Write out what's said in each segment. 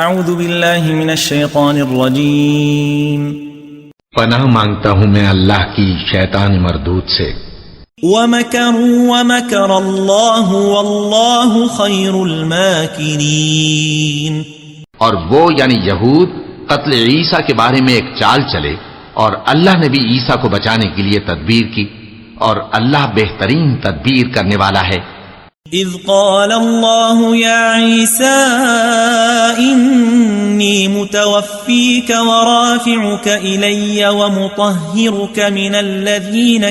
اعوذ باللہ من الشیطان الرجیم پناہ مانگتا ہوں میں اللہ کی شیطان مردود سے۔ وَمَكَرُوا وَمَكَرَ اللَّهُ وَاللَّهُ خَيْرُ الْمَاكِرِينَ، اور وہ یعنی یہود قتل عیسیٰ کے بارے میں ایک چال چلے، اور اللہ نے بھی عیسیٰ کو بچانے کے لیے تدبیر کی، اور اللہ بہترین تدبیر کرنے والا ہے۔ اذ قال اللہ یا عیسیٰ انی متوفیک ورافعک الی ومطہرک من الذین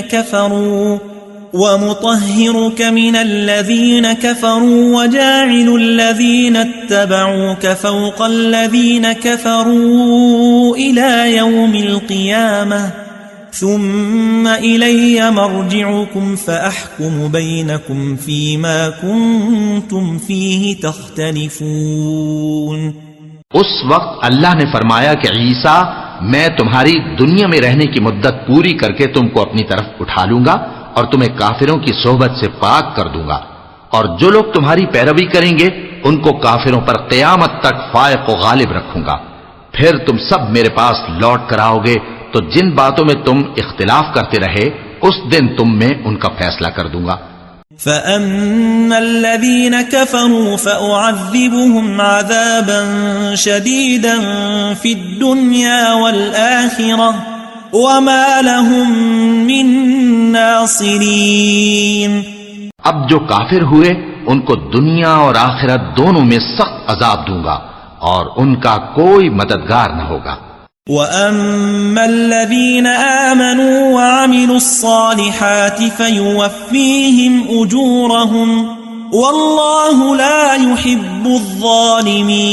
کفروا وجاعل الذین اتبعوک فوق الذین کفروا الی یوم القیامہ ثم إلي مرجعكم فأحكم بينكم فيما كنتم فيه تختلفون۔ اس وقت اللہ نے فرمایا کہ عیسیٰ میں تمہاری دنیا میں رہنے کی مدت پوری کر کے تم کو اپنی طرف اٹھا لوں گا اور تمہیں کافروں کی صحبت سے پاک کر دوں گا، اور جو لوگ تمہاری پیروی کریں گے ان کو کافروں پر قیامت تک فائق و غالب رکھوں گا۔ پھر تم سب میرے پاس لوٹ کر آؤ گے تو جن باتوں میں تم اختلاف کرتے رہے اس دن تم میں ان کا فیصلہ کر دوں گا۔ فَأَمَّا الَّذِينَ كَفَرُوا فَأُعَذِّبُهُمْ عَذَابًا شَدِيدًا فِي الدُّنْيَا وَالْآخِرَةِ وَمَا لَهُم مِّن نَّاصِرِينَ۔ اب جو کافر ہوئے ان کو دنیا اور آخرت دونوں میں سخت عذاب دوں گا اور ان کا کوئی مددگار نہ ہوگا۔ وَأَمَّا الَّذِينَ آمَنُوا وَعَمِلُوا الصَّالِحَاتِ فَيُوَفِّيهِمْ أُجُورَهُمْ وَاللَّهُ لَا يُحِبُّ الظَّالِمِينَ۔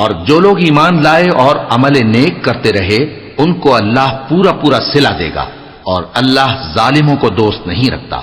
اور جو لوگ ایمان لائے اور عمل نیک کرتے رہے ان کو اللہ پورا صلہ دے گا، اور اللہ ظالموں کو دوست نہیں رکھتا۔